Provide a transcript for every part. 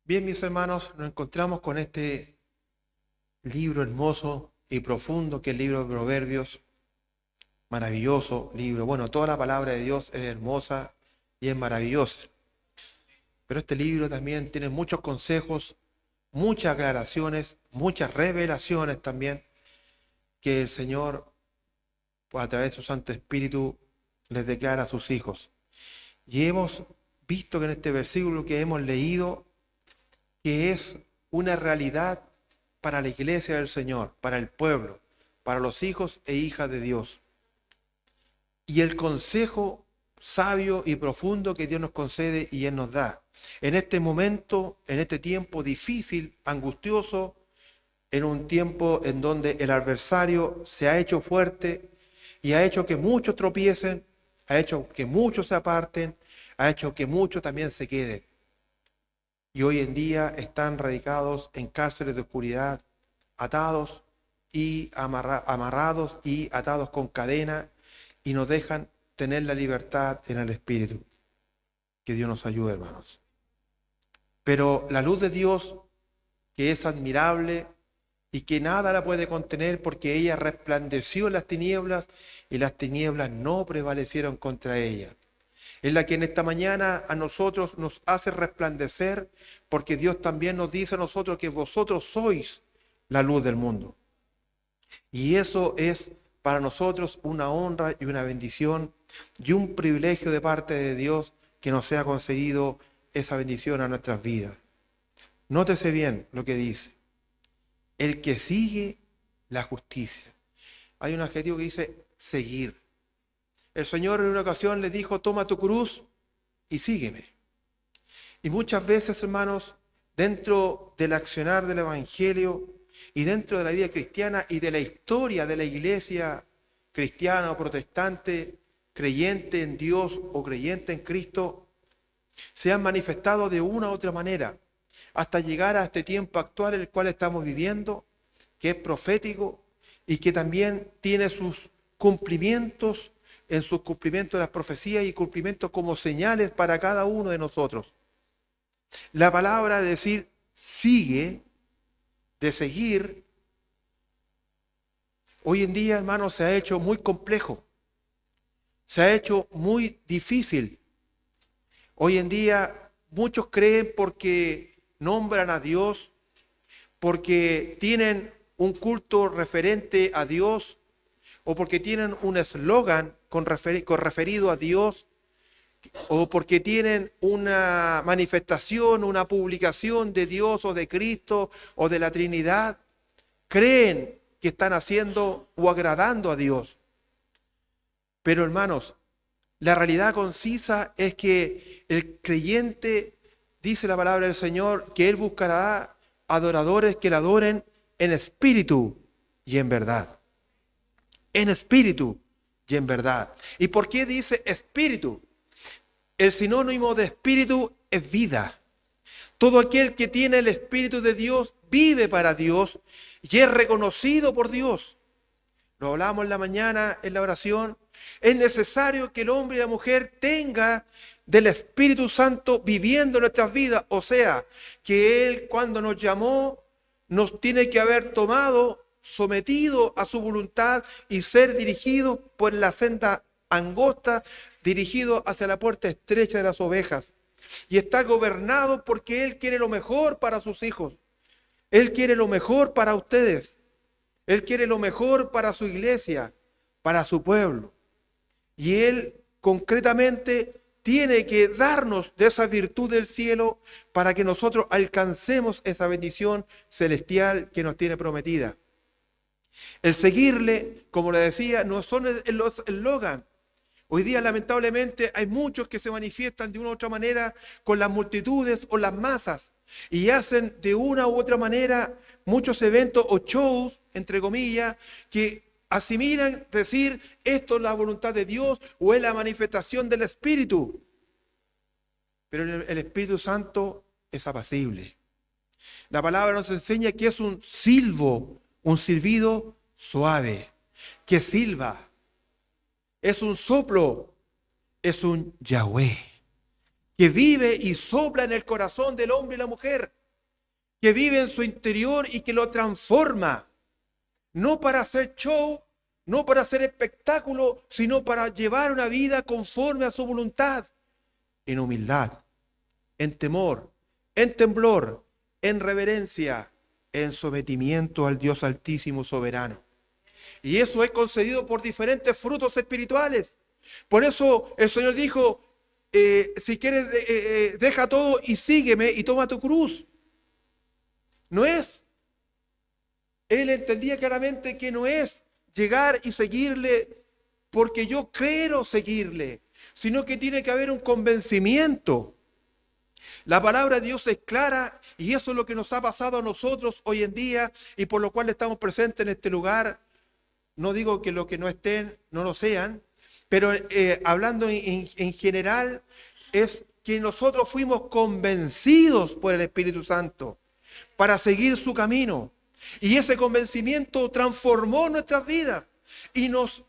Bien, mis hermanos, nos encontramos con este libro hermoso y profundo que es el libro de Proverbios, maravilloso libro. Bueno, toda la palabra de Dios es hermosa y es maravillosa, pero este libro también tiene muchos consejos, muchas aclaraciones, muchas revelaciones también que el Señor, pues, a través de su Santo Espíritu, les declara a sus hijos. Y hemos visto que en este versículo que hemos leído, que es una realidad para la iglesia del Señor, para el pueblo, para los hijos e hijas de Dios. Y el consejo sabio y profundo que Dios nos concede y Él nos da. En este momento, en este tiempo difícil, angustioso, en un tiempo en donde el adversario se ha hecho fuerte y ha hecho que muchos tropiecen, ha hecho que muchos se aparten, ha hecho que muchos también se queden. Y hoy en día están radicados en cárceles de oscuridad, atados y amarrados y atados con cadena y nos dejan tener la libertad en el Espíritu. Que Dios nos ayude, hermanos. Pero la luz de Dios, que es admirable y que nada la puede contener porque ella resplandeció en las tinieblas y las tinieblas no prevalecieron contra ella. Es la que en esta mañana a nosotros nos hace resplandecer, porque Dios también nos dice a nosotros que vosotros sois la luz del mundo. Y eso es para nosotros una honra y una bendición y un privilegio de parte de Dios que nos sea concedido esa bendición a nuestras vidas. Nótese bien lo que dice: el que sigue la justicia. Hay un adjetivo que dice seguir. El Señor en una ocasión le dijo: toma tu cruz y sígueme. Y muchas veces, hermanos, dentro del accionar del Evangelio y dentro de la vida cristiana y de la historia de la iglesia cristiana o protestante, creyente en Dios o creyente en Cristo, se han manifestado de una u otra manera, hasta llegar a este tiempo actual el cual estamos viviendo, que es profético y que también tiene sus cumplimientos, en sus cumplimientos de las profecías y cumplimientos como señales para cada uno de nosotros. La palabra de decir sigue, de seguir, hoy en día, hermanos, se ha hecho muy complejo, se ha hecho muy difícil. Hoy en día muchos creen porque nombran a Dios, porque tienen un culto referente a Dios o porque tienen un eslogan referido a Dios, o porque tienen una manifestación, una publicación de Dios o de Cristo o de la Trinidad, creen que están haciendo o agradando a Dios. Pero, hermanos, la realidad concisa es que el creyente, dice la palabra del Señor, que Él buscará adoradores que le adoren en espíritu y en verdad. En espíritu y en verdad. ¿Y por qué dice espíritu? El sinónimo de espíritu es vida. Todo aquel que tiene el Espíritu de Dios vive para Dios y es reconocido por Dios. Lo hablamos en la mañana en la oración. Es necesario que el hombre y la mujer tenga del Espíritu Santo viviendo en nuestras vidas. O sea, que Él, cuando nos llamó, nos tiene que haber tomado, sometido a su voluntad y ser dirigido por la senda angosta, dirigido hacia la puerta estrecha de las ovejas. Y está gobernado porque Él quiere lo mejor para sus hijos. Él quiere lo mejor para ustedes. Él quiere lo mejor para su iglesia, para su pueblo. Y Él concretamente tiene que darnos de esa virtud del cielo para que nosotros alcancemos esa bendición celestial que nos tiene prometida. El seguirle, como le decía, no son el eslogan. Hoy día, lamentablemente, hay muchos que se manifiestan de una u otra manera con las multitudes o las masas y hacen de una u otra manera muchos eventos o shows, entre comillas, que asimilan decir esto es la voluntad de Dios o es la manifestación del Espíritu. Pero el Espíritu Santo es apacible. La palabra nos enseña que es un silbo, un silbido suave, que silba. Es un soplo, es un Yahweh. que vive y sopla en el corazón del hombre y la mujer, que vive en su interior y que lo transforma, no para hacer show, no para hacer espectáculo, sino para llevar una vida conforme a su voluntad, en humildad, en temor, en temblor, en reverencia, en sometimiento al Dios Altísimo Soberano. Y eso es concedido por diferentes frutos espirituales. Por eso el Señor dijo, si quieres, deja todo y sígueme y toma tu cruz. No es, él entendía claramente que no es llegar y seguirle porque yo quiero seguirle, sino que tiene que haber un convencimiento. La palabra de Dios es clara y eso es lo que nos ha pasado a nosotros hoy en día y por lo cual estamos presentes en este lugar. No digo que los que no estén no lo sean, pero hablando en general es que nosotros fuimos convencidos por el Espíritu Santo para seguir su camino. Y ese convencimiento transformó nuestras vidas y nos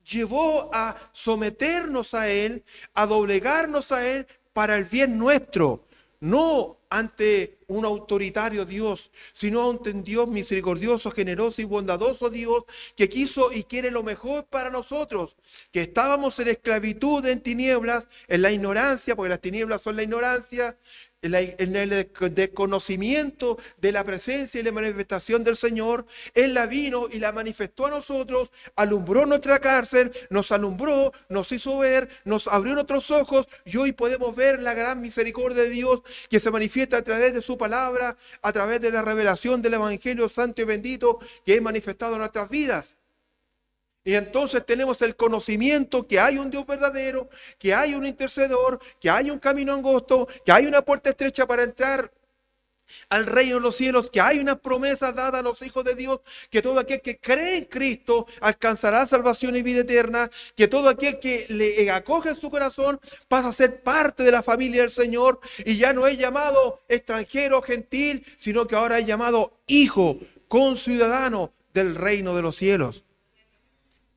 llevó a someternos a Él, a doblegarnos a Él para el bien nuestro, no ante un autoritario Dios, sino ante un Dios misericordioso, generoso y bondadoso Dios que quiso y quiere lo mejor para nosotros, que estábamos en esclavitud, en tinieblas, en la ignorancia, porque las tinieblas son la ignorancia, en el desconocimiento de la presencia y la manifestación del Señor. Él la vino y la manifestó a nosotros, alumbró nuestra cárcel, nos alumbró, nos hizo ver, nos abrió nuestros ojos y hoy podemos ver la gran misericordia de Dios que se manifiesta a través de su palabra, a través de la revelación del Evangelio santo y bendito que es manifestado en nuestras vidas. Y entonces tenemos el conocimiento que hay un Dios verdadero, que hay un intercedor, que hay un camino angosto, que hay una puerta estrecha para entrar al reino de los cielos, que hay unas promesas dadas a los hijos de Dios, que todo aquel que cree en Cristo alcanzará salvación y vida eterna, que todo aquel que le acoge en su corazón pasa a ser parte de la familia del Señor y ya no es llamado extranjero, gentil, sino que ahora es llamado hijo, conciudadano del reino de los cielos.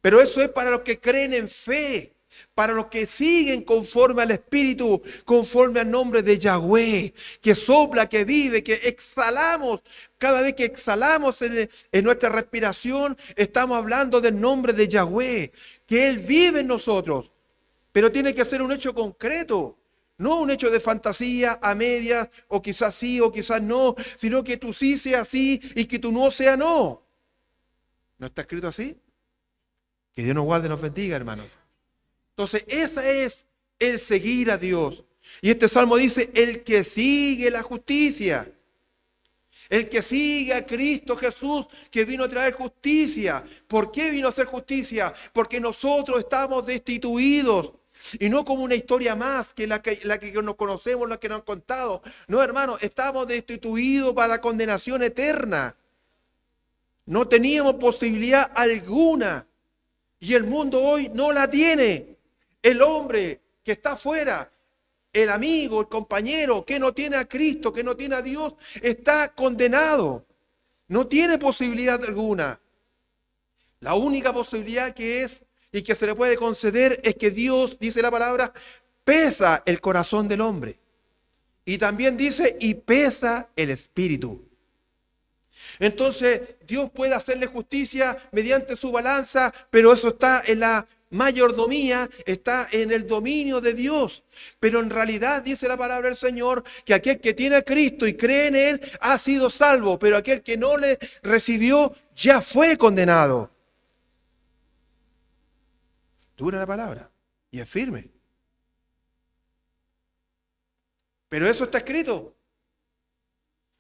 Pero eso es para los que creen en fe, para los que siguen conforme al Espíritu, conforme al nombre de Yahweh, que sopla, que vive, que exhalamos. Cada vez que exhalamos en nuestra respiración, estamos hablando del nombre de Yahweh, que Él vive en nosotros. Pero tiene que ser un hecho concreto, no un hecho de fantasía, a medias, o quizás sí, o quizás no, sino que tu sí sea sí y que tu no sea no. ¿No está escrito así? Que Dios nos guarde y nos bendiga, hermanos. Entonces, ese es el seguir a Dios. Y este salmo dice, el que sigue la justicia. El que sigue a Cristo Jesús, que vino a traer justicia. ¿Por qué vino a hacer justicia? Porque nosotros estamos destituidos. Y no como una historia más que la que nos conocemos, la que nos han contado. No, hermanos, estamos destituidos para la condenación eterna. No teníamos posibilidad alguna. Y el mundo hoy no la tiene. El hombre que está afuera, el amigo, el compañero que no tiene a Cristo, que no tiene a Dios, está condenado. No tiene posibilidad alguna. La única posibilidad que es y que se le puede conceder es que Dios, dice la palabra, pesa el corazón del hombre. Y también dice, y pesa el espíritu. Entonces, Dios puede hacerle justicia mediante su balanza, pero eso está en la mayordomía, está en el dominio de Dios. Pero en realidad dice la palabra del Señor que aquel que tiene a Cristo y cree en Él ha sido salvo, pero aquel que no le recibió ya fue condenado. Dura la palabra y es firme. Pero eso está escrito.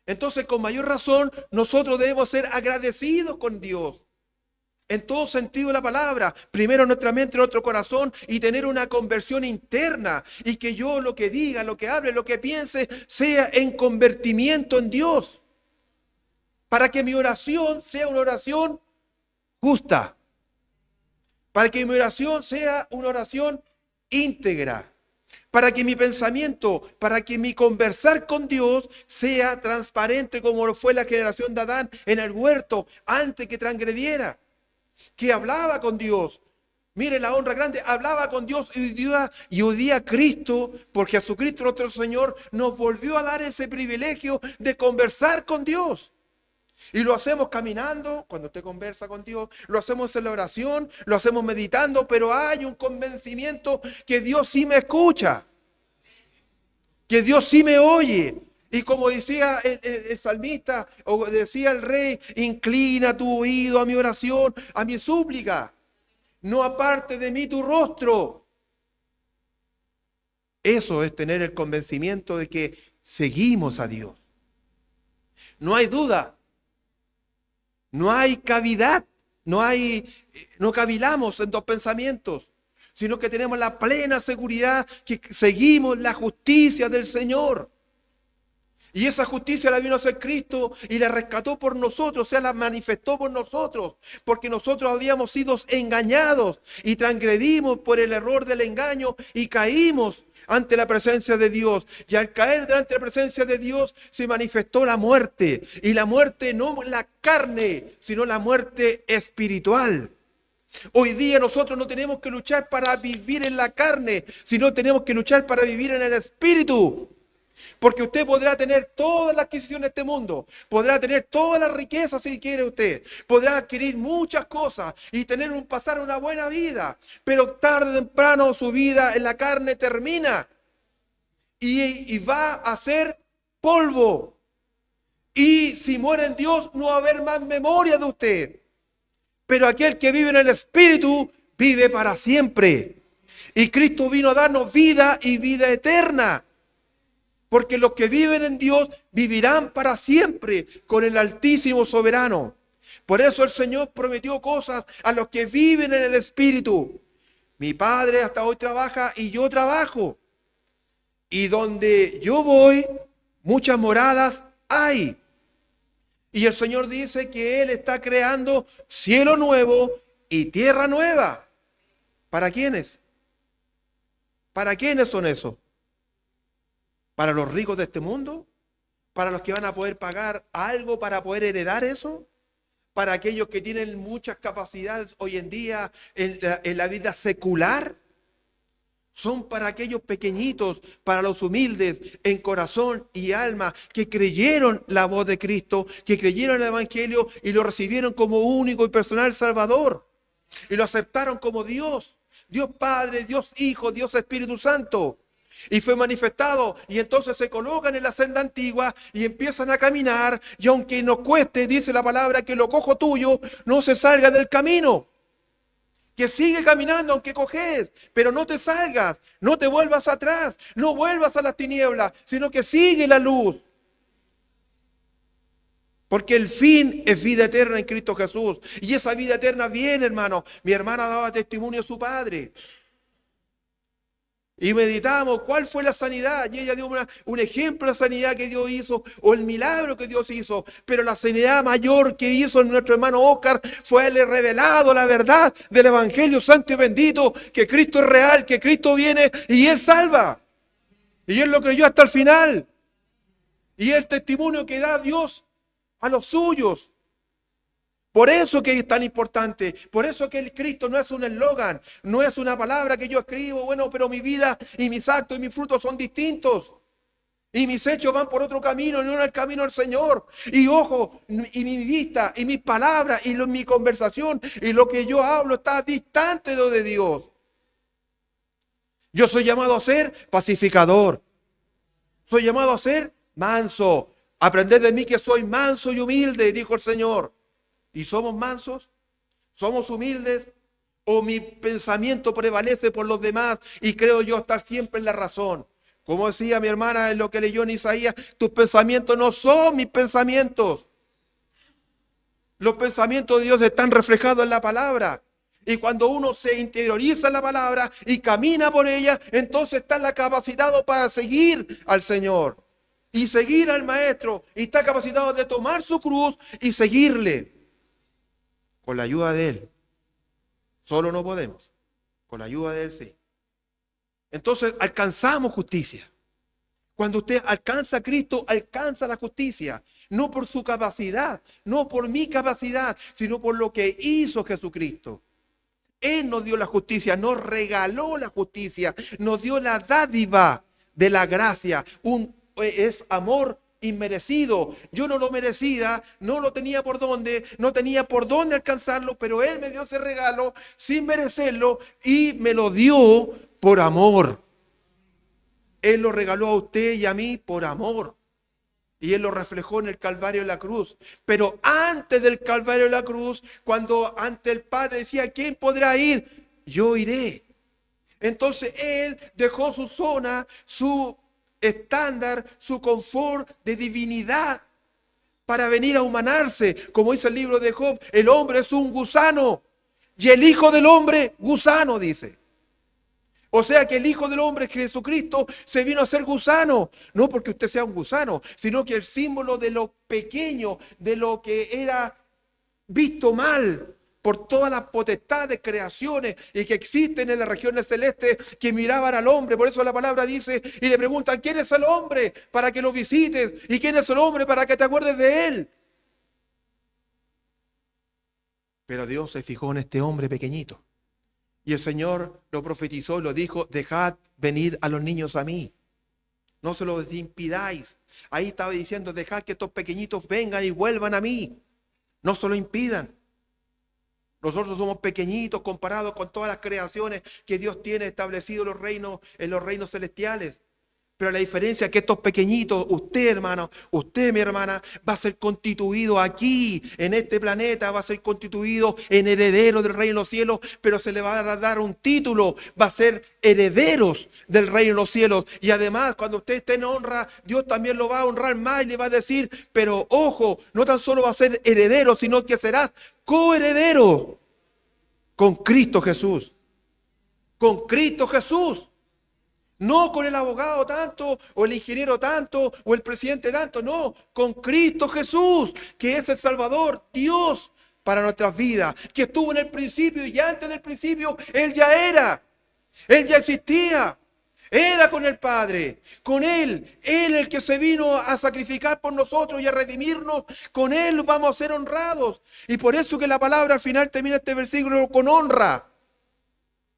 Entonces, con mayor razón, nosotros debemos ser agradecidos con Dios. En todo sentido de la palabra. Primero en nuestra mente, en nuestro corazón y tener una conversión interna. Y que yo lo que diga, lo que hable, lo que piense, sea en convertimiento en Dios. Para que mi oración sea una oración justa. Para que mi oración sea una oración íntegra. Para que mi pensamiento, para que mi conversar con Dios sea transparente como fue la generación de Adán en el huerto antes que transgrediera, que hablaba con Dios. Mire la honra grande, hablaba con Dios y hoy día Cristo, por Jesucristo nuestro Señor, nos volvió a dar ese privilegio de conversar con Dios. Y lo hacemos caminando, cuando usted conversa con Dios, lo hacemos en la oración, lo hacemos meditando, pero hay un convencimiento que Dios sí me escucha, que Dios sí me oye. Y como decía el salmista, o decía el rey, inclina tu oído a mi oración, a mi súplica. No aparte de mí tu rostro. Eso es tener el convencimiento de que seguimos a Dios. No hay duda, no hay cavidad, no cavilamos en dos pensamientos, sino que tenemos la plena seguridad que seguimos la justicia del Señor. Y esa justicia la vino a hacer Cristo y la rescató por nosotros, o sea, la manifestó por nosotros, porque nosotros habíamos sido engañados y transgredimos por el error del engaño y caímos ante la presencia de Dios. Y al caer delante de la presencia de Dios se manifestó la muerte. Y la muerte no la carne, sino la muerte espiritual. Hoy día nosotros no tenemos que luchar para vivir en la carne, sino tenemos que luchar para vivir en el espíritu. Porque usted podrá tener toda la adquisición de este mundo, podrá tener todas las riquezas si quiere usted, podrá adquirir muchas cosas y pasar una buena vida, pero tarde o temprano su vida en la carne termina y va a ser polvo. Y si muere en Dios no va a haber más memoria de usted. Pero aquel que vive en el Espíritu vive para siempre. Y Cristo vino a darnos vida y vida eterna. Porque los que viven en Dios vivirán para siempre con el Altísimo Soberano. Por eso el Señor prometió cosas a los que viven en el Espíritu. Mi Padre hasta hoy trabaja y yo trabajo. Y donde yo voy, muchas moradas hay. Y el Señor dice que Él está creando cielo nuevo y tierra nueva. ¿Para quiénes? ¿Para quiénes son esos? ¿Para los ricos de este mundo? ¿Para los que van a poder pagar algo para poder heredar eso? ¿Para aquellos que tienen muchas capacidades hoy en día en la vida secular? Son para aquellos pequeñitos, para los humildes en corazón y alma, que creyeron la voz de Cristo, que creyeron el Evangelio y lo recibieron como único y personal Salvador. Y lo aceptaron como Dios, Dios Padre, Dios Hijo, Dios Espíritu Santo. Y fue manifestado y entonces se colocan en la senda antigua y empiezan a caminar. Y aunque nos cueste, dice la palabra, que lo cojo tuyo no se salga del camino. Que sigue caminando aunque cojes, pero no te salgas, no te vuelvas atrás, no vuelvas a las tinieblas, sino que sigue la luz. Porque el fin es vida eterna en Cristo Jesús. Y esa vida eterna viene, hermano. Mi hermana daba testimonio a su padre. Y meditamos cuál fue la sanidad. Y ella dio un ejemplo de la sanidad que Dios hizo, o el milagro que Dios hizo. Pero la sanidad mayor que hizo nuestro hermano Oscar fue haberle revelado la verdad del Evangelio santo y bendito, que Cristo es real, que Cristo viene y Él salva. Y Él lo creyó hasta el final. Y el testimonio que da Dios a los suyos. Por eso que es tan importante, por eso que el Cristo no es un eslogan, no es una palabra que yo escribo, bueno, pero mi vida y mis actos y mis frutos son distintos. Y mis hechos van por otro camino, no en el camino del Señor. Y ojo, y mi vista, y mis palabras, y mi conversación, y lo que yo hablo está distante de lo de Dios. Yo soy llamado a ser pacificador. Soy llamado a ser manso. Aprended de mí que soy manso y humilde, dijo el Señor. ¿Y somos mansos? ¿Somos humildes? ¿O mi pensamiento prevalece por los demás y creo yo estar siempre en la razón? Como decía mi hermana en lo que leyó en Isaías, tus pensamientos no son mis pensamientos. Los pensamientos de Dios están reflejados en la palabra. Y cuando uno se interioriza en la palabra y camina por ella, entonces está capacitado para seguir al Señor. Y seguir al Maestro. Y está capacitado de tomar su cruz y seguirle. Con la ayuda de Él. Solo no podemos. Con la ayuda de Él sí. Entonces alcanzamos justicia. Cuando usted alcanza a Cristo, alcanza la justicia. No por su capacidad, no por mi capacidad, sino por lo que hizo Jesucristo. Él nos dio la justicia, nos regaló la justicia, nos dio la dádiva de la gracia. Es amor inmerecido. Yo no lo merecía, no lo tenía por dónde, no tenía por dónde alcanzarlo, pero Él me dio ese regalo sin merecerlo y me lo dio por amor. Él lo regaló a usted y a mí por amor. Y Él lo reflejó en el Calvario de la cruz. Pero antes del Calvario de la cruz, cuando ante el Padre decía, ¿quién podrá ir? Yo iré. Entonces Él dejó su zona, su estándar, su confort de divinidad para venir a humanarse. Como dice el libro de Job, el hombre es un gusano y el Hijo del Hombre gusano, dice. O sea que el Hijo del Hombre, Jesucristo, se vino a ser gusano. No porque usted sea un gusano, sino que el símbolo de lo pequeño, de lo que era visto mal por todas las potestades, creaciones y que existen en las regiones celestes que miraban al hombre. Por eso la palabra dice y le preguntan, ¿quién es el hombre para que lo visites? ¿Y quién es el hombre para que te acuerdes de él? Pero Dios se fijó en este hombre pequeñito. Y el Señor lo profetizó y lo dijo, dejad venir a los niños a mí. No se los impidáis. Ahí estaba diciendo, dejad que estos pequeñitos vengan y vuelvan a mí. No se lo impidan. Nosotros somos pequeñitos comparados con todas las creaciones que Dios tiene establecido en los reinos celestiales. Pero la diferencia es que estos pequeñitos, usted hermano, usted mi hermana, va a ser constituido aquí, en este planeta, va a ser constituido en heredero del reino de los cielos, pero se le va a dar un título, va a ser herederos del reino de los cielos. Y además, cuando usted esté en honra, Dios también lo va a honrar más y le va a decir, pero ojo, no tan solo va a ser heredero, sino que serás coheredero con Cristo Jesús. Con Cristo Jesús. No con el abogado tanto, o el ingeniero tanto, o el presidente tanto, no, con Cristo Jesús, que es el Salvador, Dios para nuestras vidas, que estuvo en el principio y antes del principio Él ya era, Él ya existía, era con el Padre, con Él el que se vino a sacrificar por nosotros y a redimirnos, con Él vamos a ser honrados. Y por eso que la palabra al final termina este versículo con honra.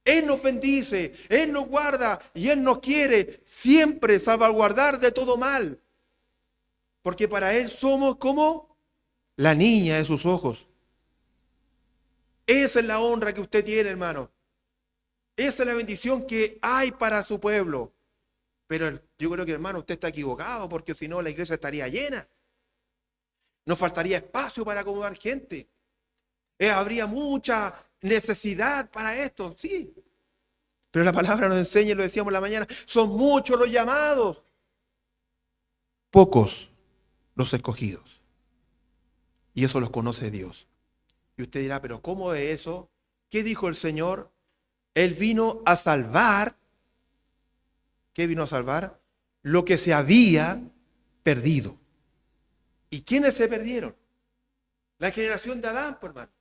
Él nos bendice, Él nos guarda y Él nos quiere siempre salvaguardar de todo mal. Porque para Él somos como la niña de sus ojos. Esa es la honra que usted tiene, hermano. Esa es la bendición que hay para su pueblo. Pero yo creo que, hermano, usted está equivocado porque si no la iglesia estaría llena. Nos faltaría espacio para acomodar gente. Habría mucha necesidad para esto, sí. Pero la palabra nos enseña, y lo decíamos en la mañana, son muchos los llamados, pocos los escogidos. Y eso los conoce Dios. Y usted dirá, pero ¿cómo es eso? ¿Qué dijo el Señor? Él vino a salvar. ¿Qué vino a salvar? Lo que se había perdido. ¿Y quiénes se perdieron? La generación de Adán, por hermano.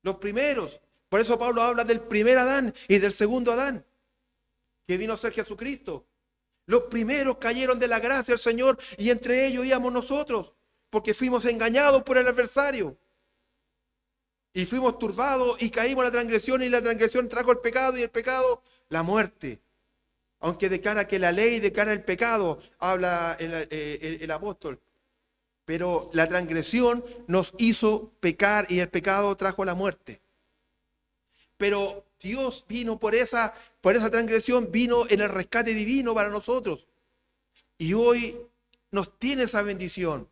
Los primeros. Por eso Pablo habla del primer Adán y del segundo Adán, que vino a ser Jesucristo. Los primeros cayeron de la gracia del Señor y entre ellos íbamos nosotros, porque fuimos engañados por el adversario. Y fuimos turbados y caímos en la transgresión y la transgresión trajo el pecado y el pecado la muerte. Aunque declara que la ley declara el pecado, habla el apóstol. Pero la transgresión nos hizo pecar y el pecado trajo la muerte. Pero Dios vino por esa transgresión, vino en el rescate divino para nosotros. Y hoy nos tiene esa bendición,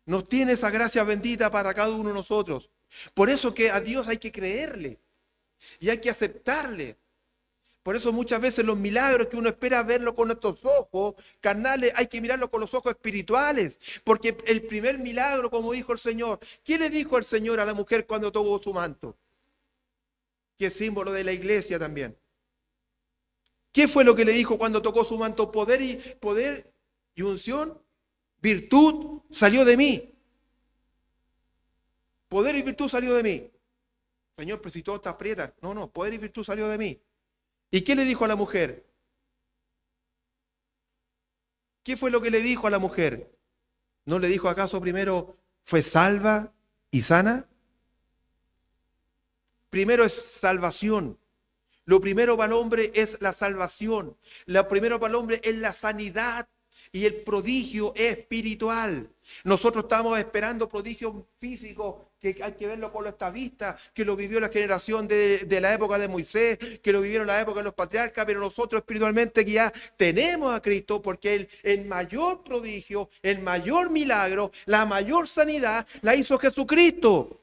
nos tiene esa gracia bendita para cada uno de nosotros. Por eso que a Dios hay que creerle y hay que aceptarle. Por eso muchas veces los milagros que uno espera verlo con nuestros ojos carnales, hay que mirarlo con los ojos espirituales. Porque el primer milagro, como dijo el Señor, ¿qué le dijo el Señor a la mujer cuando tocó su manto? Que es símbolo de la iglesia también. ¿Qué fue lo que le dijo cuando tocó su manto? Poder y unción, virtud salió de mí. Poder y virtud salió de mí. Señor, pero si todo está aprieta. No, poder y virtud salió de mí. ¿Y qué le dijo a la mujer? ¿Qué fue lo que le dijo a la mujer? ¿No le dijo acaso primero, fue salva y sana? primero es salvación. Lo primero para el hombre es la salvación. Lo primero para el hombre es la sanidad. Y el prodigio espiritual. Nosotros estamos esperando prodigios físicos que hay que verlo con nuestra vista, que lo vivió la generación de la época de Moisés, que lo vivieron la época de los patriarcas, pero nosotros espiritualmente que ya tenemos a Cristo, porque el mayor prodigio, el mayor milagro, la mayor sanidad la hizo Jesucristo.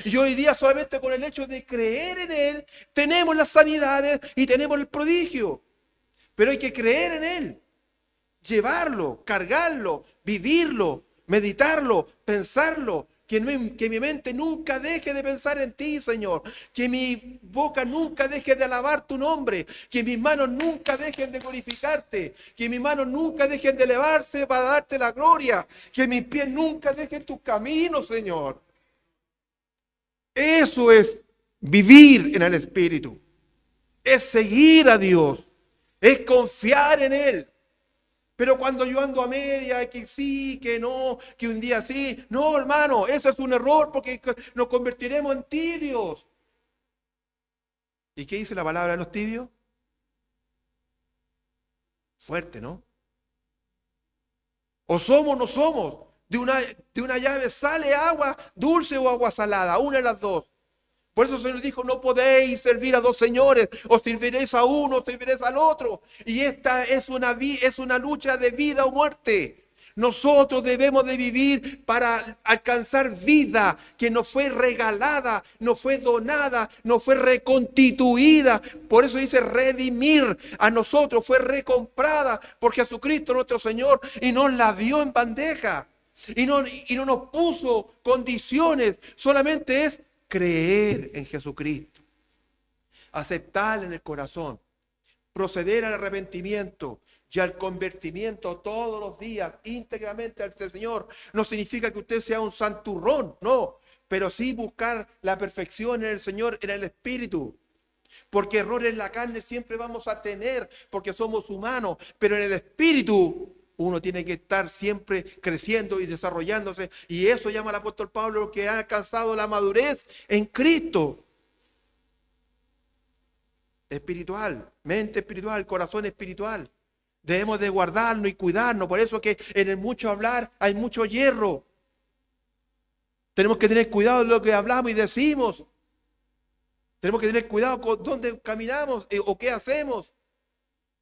Y hoy día solamente con el hecho de creer en Él, tenemos las sanidades y tenemos el prodigio. Pero hay que creer en Él. Llevarlo, cargarlo, vivirlo, meditarlo, pensarlo, que mi mente nunca deje de pensar en ti, Señor, que mi boca nunca deje de alabar tu nombre, que mis manos nunca dejen de glorificarte, que mis manos nunca dejen de elevarse para darte la gloria, que mis pies nunca dejen tus caminos, Señor. Eso es vivir en el Espíritu, es seguir a Dios, es confiar en Él. Pero cuando yo ando a media, que sí, que no, que un día sí, no, hermano, eso es un error porque nos convertiremos en tibios. ¿Y qué dice la palabra de los tibios? Fuerte, ¿no? O somos o no somos. De una llave sale agua dulce o agua salada, una de las dos. Por eso el Señor dijo, no podéis servir a dos señores, o serviréis a uno, o serviréis al otro. Y esta es una lucha de vida o muerte. Nosotros debemos de vivir para alcanzar vida que nos fue regalada, nos fue donada, nos fue reconstituida. Por eso dice redimir a nosotros, fue recomprada por Jesucristo nuestro Señor y nos la dio en bandeja. Y no nos puso condiciones, solamente es creer en Jesucristo, aceptarle en el corazón, proceder al arrepentimiento y al convertimiento todos los días íntegramente al Señor. No significa que usted sea un santurrón, no, pero sí buscar la perfección en el Señor, en el Espíritu. Porque errores en la carne siempre vamos a tener, porque somos humanos, pero en el Espíritu uno tiene que estar siempre creciendo y desarrollándose. Y eso llama el apóstol Pablo que ha alcanzado la madurez en Cristo. Espiritual, mente espiritual, corazón espiritual. Debemos de guardarnos y cuidarnos. Por eso que en el mucho hablar hay mucho hierro. Tenemos que tener cuidado de lo que hablamos y decimos. Tenemos que tener cuidado con dónde caminamos o qué hacemos.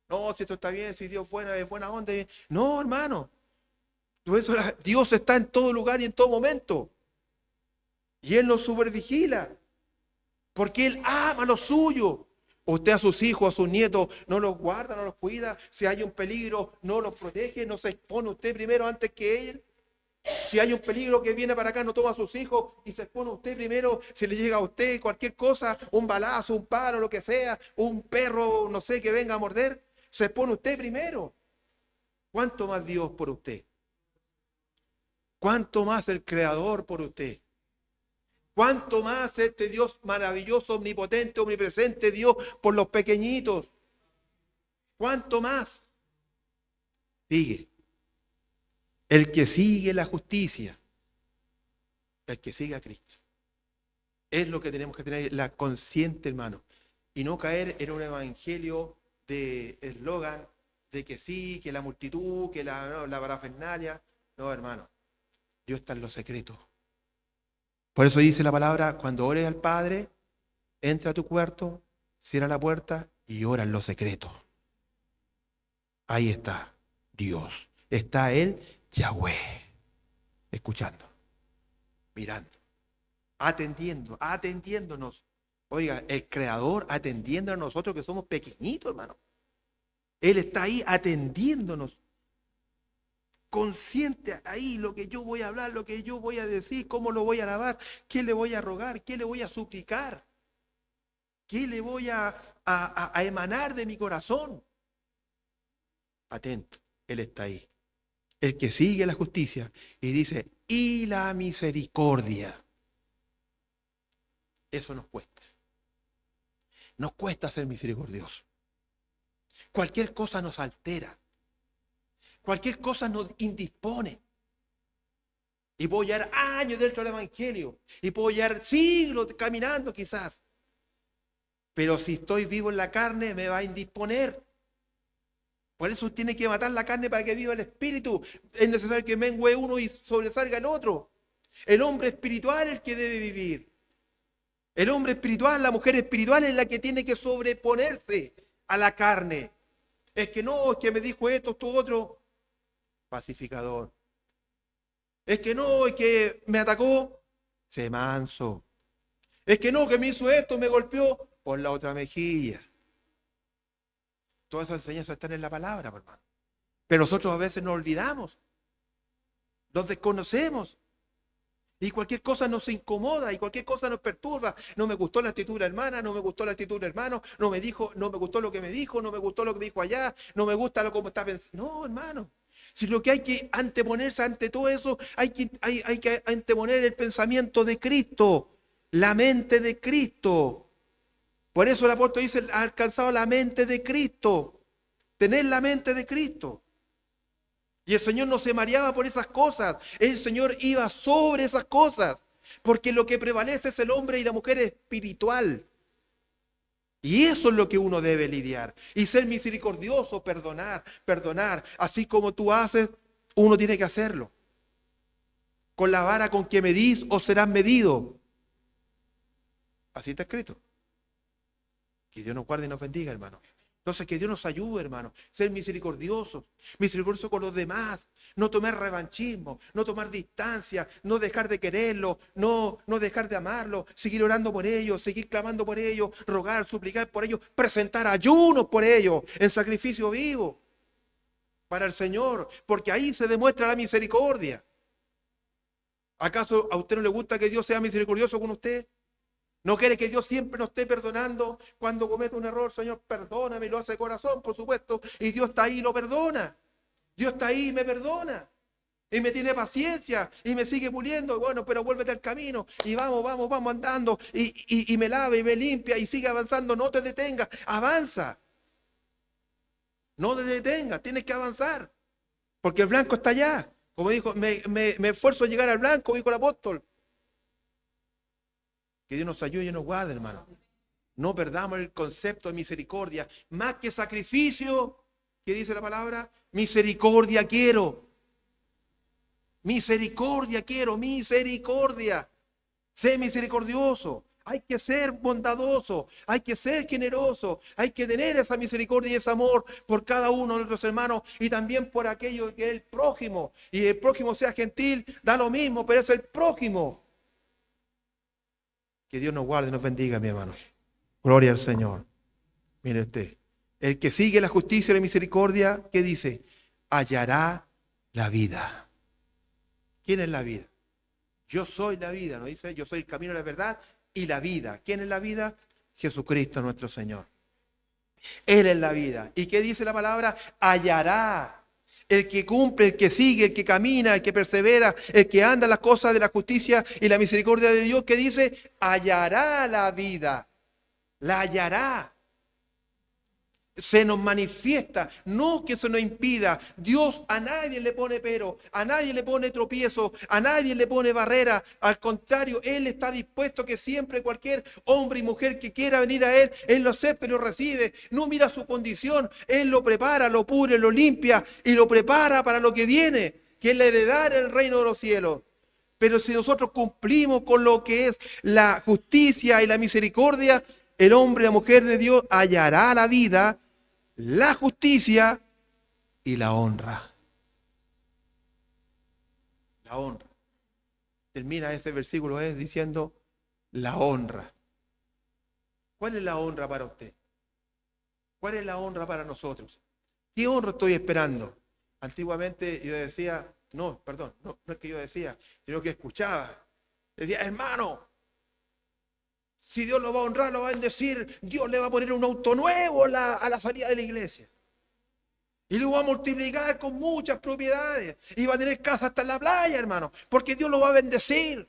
No, si esto está bien, si Dios es buena onda. No, hermano. Dios está en todo lugar y en todo momento. Y Él nos supervigila. Porque Él ama lo suyo. Usted a sus hijos, a sus nietos, no los guarda, no los cuida. Si hay un peligro, no los protege, no se expone usted primero antes que Él. Si hay un peligro que viene para acá, no toma a sus hijos y se expone usted primero. Si le llega a usted cualquier cosa, un balazo, un palo, lo que sea, un perro, no sé, que venga a morder, se expone usted primero. ¿Cuánto más Dios por usted? ¿Cuánto más el Creador por usted? ¿Cuánto más este Dios maravilloso, omnipotente, omnipresente, Dios por los pequeñitos? ¿Cuánto más? Sigue. El que sigue la justicia, el que sigue a Cristo. Es lo que tenemos que tener la consciente, hermano. Y no caer en un evangelio de eslogan de que sí, que la multitud, que la parafernalia. No, hermano. Dios está en los secretos. Por eso dice la palabra, cuando ores al Padre, entra a tu cuarto, cierra la puerta y ora en los secretos. Ahí está Dios. Está Él, Yahweh, escuchando, mirando, atendiéndonos. Oiga, el Creador atendiendo a nosotros que somos pequeñitos, hermano. Él está ahí atendiéndonos. Consciente ahí lo que yo voy a hablar, lo que yo voy a decir, cómo lo voy a alabar, qué le voy a rogar, qué le voy a suplicar, qué le voy a emanar de mi corazón. Atento, Él está ahí. El que sigue la justicia y dice, y la misericordia. Eso nos cuesta. Nos cuesta ser misericordiosos. Cualquier cosa nos altera. Cualquier cosa nos indispone. Y puedo llevar años dentro del Evangelio. Y puedo llevar siglos caminando quizás. Pero si estoy vivo en la carne, me va a indisponer. Por eso tiene que matar la carne para que viva el espíritu. Es necesario que mengue uno y sobresalga el otro. El hombre espiritual es el que debe vivir. El hombre espiritual, la mujer espiritual es la que tiene que sobreponerse a la carne. Es que no, es que me dijo esto, esto, otro. Pacificador. Es que no, es que me atacó. Se manso. Es que no, que me hizo esto, me golpeó por la otra mejilla. Todas esas enseñanzas están en la palabra, hermano. Pero nosotros a veces nos olvidamos. Nos desconocemos. Y cualquier cosa nos incomoda y cualquier cosa nos perturba. No me gustó la actitud de la hermana, no me gustó la actitud del hermano, no me gustó lo que me dijo, no me gustó lo que me dijo allá, no me gusta lo como está pensando. No, hermano. Si lo que hay que anteponerse ante todo eso, hay que anteponer el pensamiento de Cristo, la mente de Cristo. Por eso el apóstol dice, ha alcanzado la mente de Cristo. Tener la mente de Cristo. Y el Señor no se mareaba por esas cosas. El Señor iba sobre esas cosas. Porque lo que prevalece es el hombre y la mujer espiritual. Y eso es lo que uno debe lidiar. Y ser misericordioso, perdonar. Así como tú haces, uno tiene que hacerlo. Con la vara con que medís os serás medido. Así está escrito. Que Dios nos guarde y nos bendiga, hermano. Entonces, que Dios nos ayude, hermano. Ser misericordiosos con los demás. No tomar revanchismo, no tomar distancia, no dejar de quererlo, no dejar de amarlo, seguir orando por ellos, seguir clamando por ellos, rogar, suplicar por ellos, presentar ayunos por ellos, en sacrificio vivo para el Señor, porque ahí se demuestra la misericordia. ¿Acaso a usted no le gusta que Dios sea misericordioso con usted? ¿No quiere que Dios siempre nos esté perdonando cuando comete un error? Señor, perdóname, lo hace de corazón, por supuesto. Y Dios está ahí y lo perdona. Dios está ahí y me perdona. Y me tiene paciencia y me sigue puliendo. Bueno, pero vuélvete al camino y vamos andando. Y me lava y me limpia y sigue avanzando. No te detengas, avanza. No te detengas, tienes que avanzar. Porque el blanco está allá. Como dijo, me esfuerzo a llegar al blanco, dijo el apóstol. Que Dios nos ayude y nos guarde, hermano. No perdamos el concepto de misericordia. Más que sacrificio, ¿qué dice la palabra? Misericordia quiero. Misericordia quiero, misericordia. Sé misericordioso. Hay que ser bondadoso, hay que ser generoso, hay que tener esa misericordia y ese amor por cada uno de nuestros hermanos y también por aquello que es el prójimo. Y el prójimo sea gentil, da lo mismo, pero es el prójimo. Que Dios nos guarde y nos bendiga, mi hermano. Gloria al Señor. Mire usted. El que sigue la justicia y la misericordia, ¿qué dice? Hallará la vida. ¿Quién es la vida? Yo soy la vida, ¿no dice? Yo soy el camino, la verdad y la vida. ¿Quién es la vida? Jesucristo nuestro Señor. Él es la vida. ¿Y qué dice la palabra? Hallará. El que cumple, el que sigue, el que camina, el que persevera, el que anda en las cosas de la justicia y la misericordia de Dios, que dice, hallará la vida. La hallará. Se nos manifiesta, no que se nos impida. Dios a nadie le pone pero, a nadie le pone tropiezo, a nadie le pone barrera. Al contrario, Él está dispuesto que siempre cualquier hombre y mujer que quiera venir a Él lo acepta y lo recibe. No mira su condición, Él lo prepara, lo pure, lo limpia y lo prepara para lo que viene, que es la heredar el reino de los cielos. Pero si nosotros cumplimos con lo que es la justicia y la misericordia, el hombre y la mujer de Dios hallará la vida, la justicia y la honra. La honra. Termina ese versículo diciendo la honra. ¿Cuál es la honra para usted? ¿Cuál es la honra para nosotros? ¿Qué honra estoy esperando? Antiguamente yo decía, no es que yo decía, sino que escuchaba. Decía, hermano, si Dios lo va a honrar, lo va a bendecir, Dios le va a poner un auto nuevo a la salida de la iglesia. Y lo va a multiplicar con muchas propiedades. Y va a tener casa hasta en la playa, hermano, porque Dios lo va a bendecir.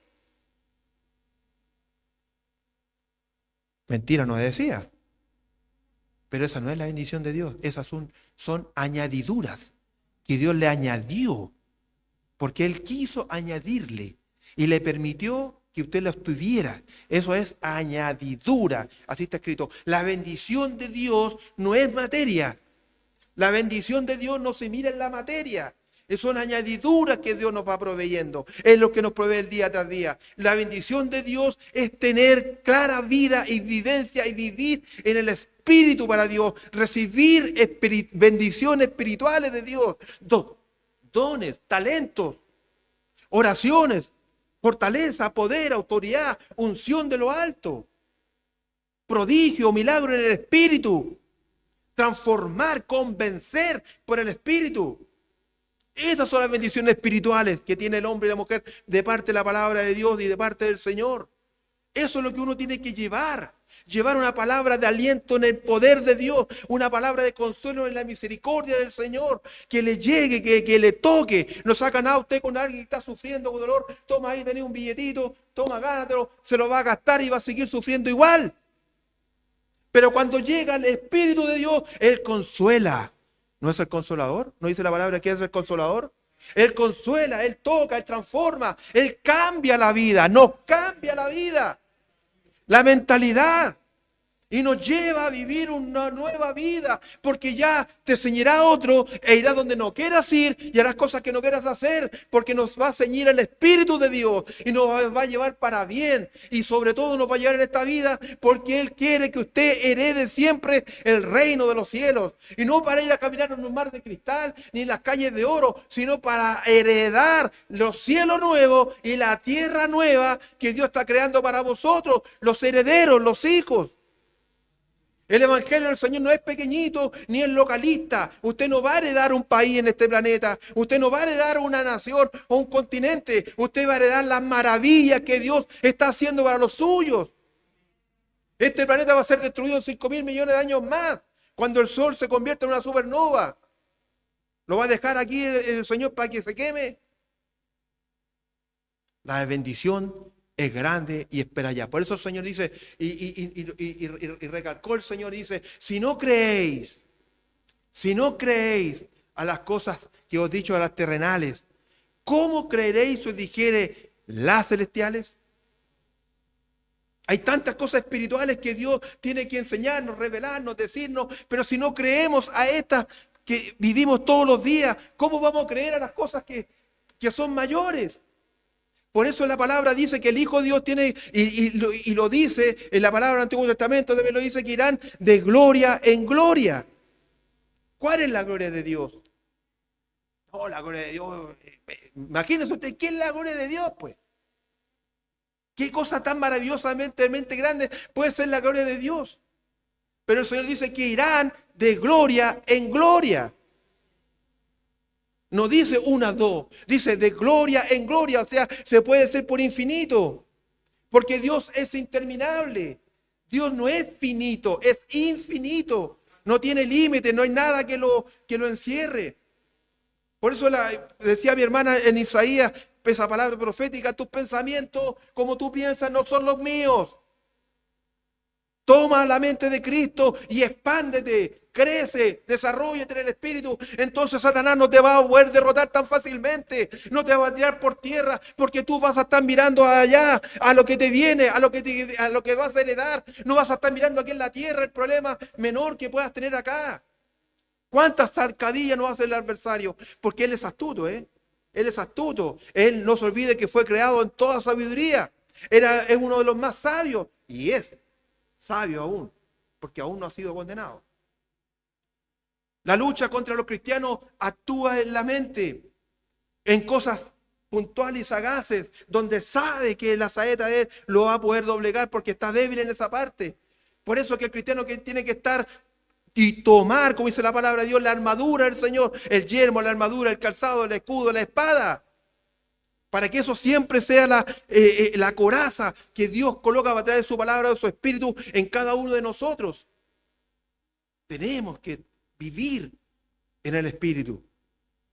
Mentira no decía. Pero esa no es la bendición de Dios. Esas son añadiduras que Dios le añadió. Porque Él quiso añadirle. Y le permitió que usted los tuviera. Eso es añadidura. Así está escrito. La bendición de Dios no es materia. La bendición de Dios no se mira en la materia. Son añadiduras que Dios nos va proveyendo. Es lo que nos provee el día tras día. La bendición de Dios es tener clara vida y vivencia y vivir en el Espíritu para Dios. Recibir bendiciones espirituales de Dios. Dones, talentos, oraciones, fortaleza, poder, autoridad, unción de lo alto. Prodigio, milagro en el Espíritu. Transformar, convencer por el Espíritu. Estas son las bendiciones espirituales que tiene el hombre y la mujer de parte de la palabra de Dios y de parte del Señor. Eso es lo que uno tiene que llevar. Llevar una palabra de aliento en el poder de Dios, una palabra de consuelo en la misericordia del Señor, que le llegue, que le toque. No sacan a usted con alguien que está sufriendo con dolor, toma ahí, tenés un billetito, toma, gánatelo, se lo va a gastar y va a seguir sufriendo igual. Pero cuando llega el Espíritu de Dios, Él consuela. ¿No es el consolador? ¿No dice la palabra que es el consolador? Él consuela, Él toca, Él transforma, Él cambia la vida, nos cambia la vida, la mentalidad. Y nos lleva a vivir una nueva vida, porque ya te ceñirá otro e irás donde no quieras ir y harás cosas que no quieras hacer, porque nos va a ceñir el Espíritu de Dios y nos va a llevar para bien. Y sobre todo nos va a llevar en esta vida porque Él quiere que usted herede siempre el reino de los cielos. Y no para ir a caminar en un mar de cristal ni en las calles de oro, sino para heredar los cielos nuevos y la tierra nueva que Dios está creando para vosotros, los herederos, los hijos. El Evangelio del Señor no es pequeñito ni es localista. Usted no va a heredar un país en este planeta. Usted no va a heredar una nación o un continente. Usted va a heredar las maravillas que Dios está haciendo para los suyos. Este planeta va a ser destruido en 5.000 millones de años más, cuando el Sol se convierta en una supernova. ¿Lo va a dejar aquí el Señor para que se queme? La bendición es grande y espera allá. Por eso el Señor dice, y recalcó el Señor, dice, si no creéis a las cosas que os he dicho, a las terrenales, ¿cómo creeréis si os dijere las celestiales? Hay tantas cosas espirituales que Dios tiene que enseñarnos, revelarnos, decirnos, pero si no creemos a estas que vivimos todos los días, ¿cómo vamos a creer a las cosas que son mayores? Por eso la palabra dice que el Hijo de Dios tiene, y lo dice en la palabra del Antiguo Testamento, lo dice que irán de gloria en gloria. ¿Cuál es la gloria de Dios? No, la gloria de Dios. Imagínense usted, ¿qué es la gloria de Dios, pues? ¿Qué cosa tan maravillosamente grande puede ser la gloria de Dios? Pero el Señor dice que irán de gloria en gloria. No dice una, dos, dice de gloria en gloria, o sea, se puede ser por infinito, porque Dios es interminable. Dios no es finito, es infinito, no tiene límite, no hay nada que lo encierre. Por eso decía mi hermana en Isaías, esa palabra profética, tus pensamientos como tú piensas no son los míos. Toma la mente de Cristo y expándete, crece, desarróllate en el Espíritu. Entonces Satanás no te va a poder derrotar tan fácilmente. No te va a tirar por tierra porque tú vas a estar mirando allá a lo que te viene, a lo que vas a heredar. No vas a estar mirando aquí en la tierra el problema menor que puedas tener acá. ¿Cuántas zancadillas nos hace el adversario? Porque él es astuto, Él es astuto. Él no se olvide que fue creado en toda sabiduría. Es uno de los más sabios y es sabio aún, porque aún no ha sido condenado. La lucha contra los cristianos actúa en la mente, en cosas puntuales y sagaces, donde sabe que la saeta de él lo va a poder doblegar porque está débil en esa parte. Por eso que el cristiano que tiene que estar y tomar, como dice la palabra de Dios, la armadura del Señor, el yelmo, la armadura, el calzado, el escudo, la espada. Para que eso siempre sea la coraza que Dios coloca a través de su palabra, de su espíritu en cada uno de nosotros. Tenemos que vivir en el espíritu.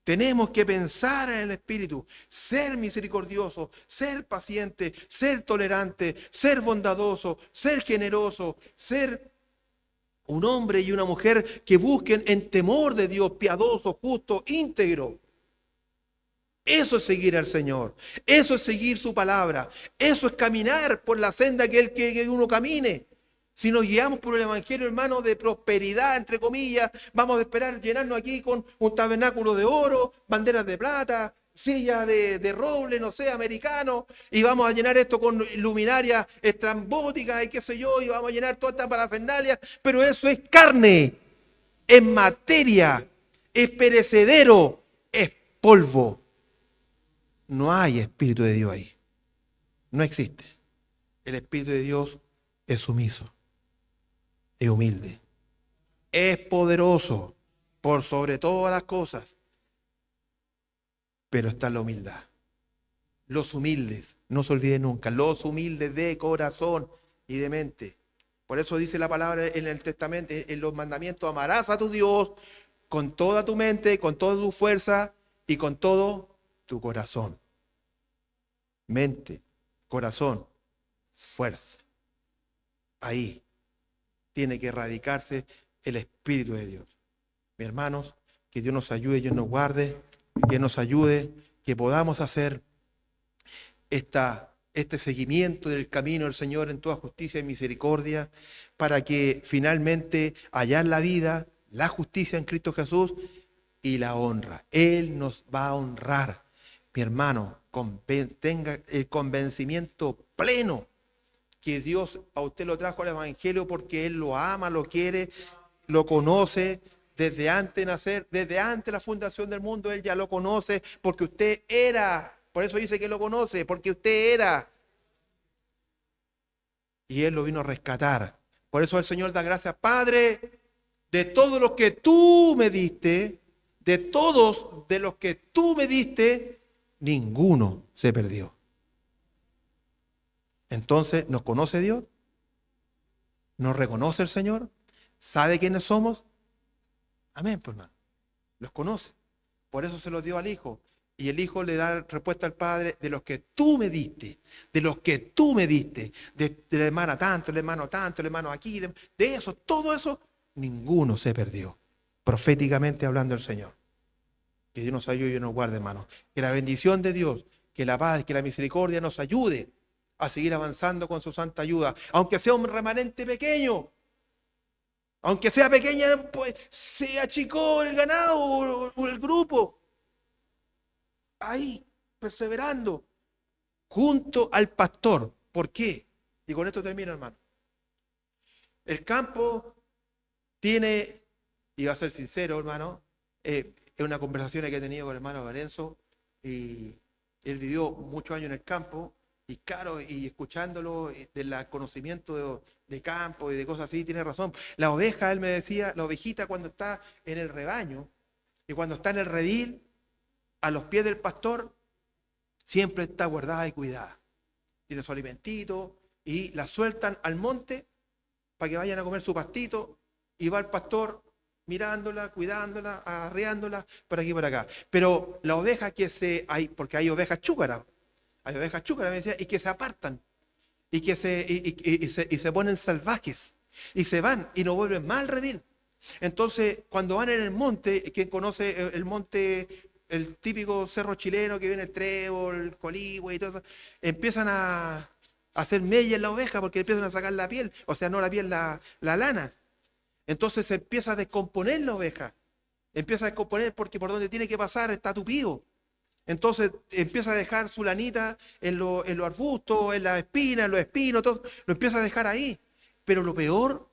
Tenemos que pensar en el espíritu, ser misericordioso, ser paciente, ser tolerante, ser bondadoso, ser generoso, ser un hombre y una mujer que busquen en temor de Dios, piadoso, justo, íntegro. Eso es seguir al Señor. Eso es seguir su palabra. Eso es caminar por la senda que uno camine. Si nos guiamos por el Evangelio, hermano, de prosperidad, entre comillas, vamos a esperar llenarnos aquí con un tabernáculo de oro, banderas de plata, sillas de roble, no sé, americano, y vamos a llenar esto con luminarias estrambóticas y qué sé yo, y vamos a llenar toda esta parafernalia, pero eso es carne, es materia, es perecedero, es polvo. No hay Espíritu de Dios ahí. No existe. El Espíritu de Dios es sumiso, es humilde, es poderoso por sobre todas las cosas, pero está en la humildad. Los humildes, no se olviden nunca, los humildes de corazón y de mente. Por eso dice la palabra en el Testamento, en los mandamientos: amarás a tu Dios con toda tu mente, con toda tu fuerza y con todo tu corazón. Mente, corazón, fuerza. Ahí tiene que erradicarse el Espíritu de Dios. Mis hermanos, que Dios nos ayude, Dios nos guarde, que nos ayude, que podamos hacer este seguimiento del camino del Señor en toda justicia y misericordia, para que finalmente hallar la vida, la justicia en Cristo Jesús y la honra. Él nos va a honrar. Mi hermano, tenga el convencimiento pleno que Dios a usted lo trajo al Evangelio porque Él lo ama, lo quiere, lo conoce desde antes de nacer, desde antes de la fundación del mundo. Él ya lo conoce porque usted era. Por eso dice que lo conoce, porque usted era. Y Él lo vino a rescatar. Por eso el Señor da gracias: Padre, de todos los que tú me diste, de todos de los que tú me diste, ninguno se perdió. Entonces, ¿nos conoce Dios? ¿Nos reconoce el Señor? ¿Sabe quiénes somos? Amén, pues hermano. Los conoce. Por eso se los dio al Hijo. Y el Hijo le da respuesta al Padre: de los que tú me diste, de los que tú me diste, de la hermana tanto, el hermano aquí, de eso, todo eso, ninguno se perdió. Proféticamente hablando el Señor. Que Dios nos ayude y nos guarde, hermano. Que la bendición de Dios, que la paz, que la misericordia nos ayude a seguir avanzando con su santa ayuda, aunque sea un remanente pequeño, aunque sea pequeña, pues se achicó el ganado o el grupo, ahí, perseverando, junto al pastor. ¿Por qué? Y con esto termino, hermano. El campo tiene, y va a ser sincero, hermano, es una conversación que he tenido con el hermano Lorenzo, y él vivió muchos años en el campo. Y claro, y escuchándolo del conocimiento de campo y de cosas así, tiene razón. La oveja, él me decía, la ovejita cuando está en el rebaño y cuando está en el redil, a los pies del pastor, siempre está guardada y cuidada. Tiene su alimentito y la sueltan al monte para que vayan a comer su pastito, y va el pastor mirándola, cuidándola, arreándola por aquí y por acá. Pero la oveja porque hay ovejas chúcaras. Hay ovejas chúcaras, me decía, y que se apartan, y que se ponen salvajes, y se van, y no vuelven más al redil. Entonces, cuando van en el monte, quien conoce el monte, el típico cerro chileno que viene el trébol, el coligüe y todo eso, empiezan a hacer mella en la oveja porque empiezan a sacar la piel, o sea, no la piel, la lana. Entonces se empieza a descomponer la oveja, empieza a descomponer porque por donde tiene que pasar está tupido. Entonces empieza a dejar su lanita en los arbustos, en las espinas, en los espinos, todo, lo empieza a dejar ahí. Pero lo peor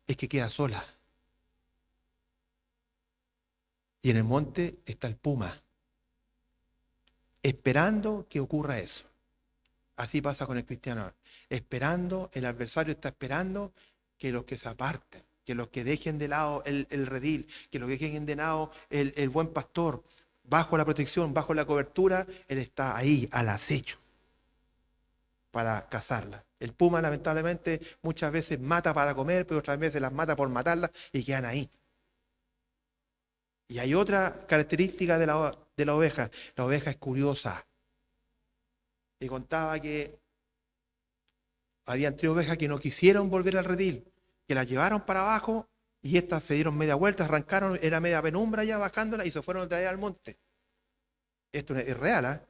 es que queda sola. Y en el monte está el puma, esperando que ocurra eso. Así pasa con el cristiano. Esperando, el adversario está esperando que los que se aparten, que los que dejen de lado el redil, que los que dejen de lado el buen pastor, bajo la protección, bajo la cobertura, él está ahí al acecho para cazarla. El puma, lamentablemente, muchas veces mata para comer, pero otras veces las mata por matarlas y quedan ahí. Y hay otra característica de la oveja. La oveja es curiosa. Y contaba que habían 3 ovejas que no quisieron volver al redil, que las llevaron para abajo y estas se dieron media vuelta, arrancaron, era media penumbra ya bajándola y se fueron otra vez al monte. Esto es real, ¿ah?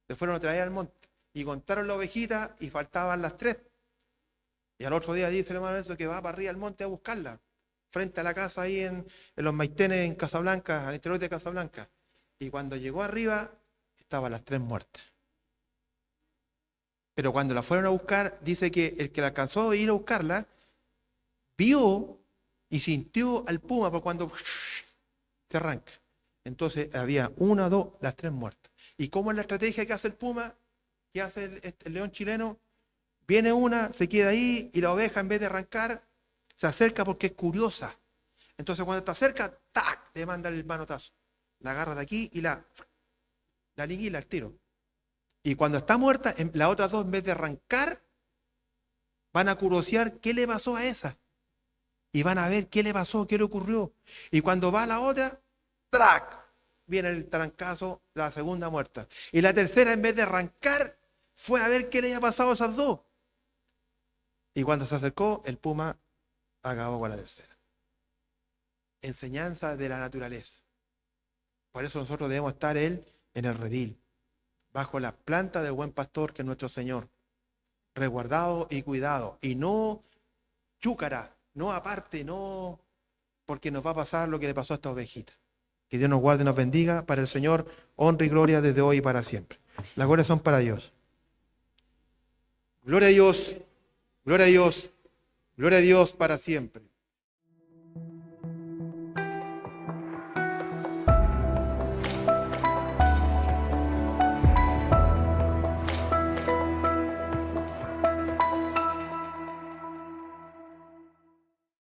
Se fueron otra vez al monte y contaron la ovejita y faltaban las 3. Y al otro día dice el hermano eso que va para arriba al monte a buscarla, frente a la casa ahí en los Maitenes, en Casablanca, al interior de Casablanca. Y cuando llegó arriba, estaban las 3 muertas. Pero cuando la fueron a buscar, dice que el que la alcanzó a ir a buscarla, vio y sintió al puma por cuando se arranca. Entonces había 1, 2, las 3 muertas. ¿Y cómo es la estrategia que hace el puma? ¿Qué hace el león chileno? Viene una, se queda ahí y la oveja en vez de arrancar, se acerca porque es curiosa. Entonces cuando está cerca, ¡tac!, le manda el manotazo. La agarra de aquí y la aniquila al tiro. Y cuando está muerta, las otras 2 en vez de arrancar, van a curiosear qué le pasó a esa. Y van a ver qué le pasó, qué le ocurrió. Y cuando va la otra, ¡trac!, viene el trancazo, la segunda muerta. Y la tercera, en vez de arrancar, fue a ver qué le había pasado a esas 2. Y cuando se acercó, el puma acabó con la tercera. Enseñanza de la naturaleza. Por eso nosotros debemos estar en el redil, bajo la planta del buen pastor que es nuestro Señor, resguardado y cuidado, y no chúcara, no aparte, no porque nos va a pasar lo que le pasó a esta ovejita. Que Dios nos guarde y nos bendiga. Para el Señor, honra y gloria desde hoy y para siempre. Las glorias son para Dios. Gloria a Dios, gloria a Dios, gloria a Dios para siempre.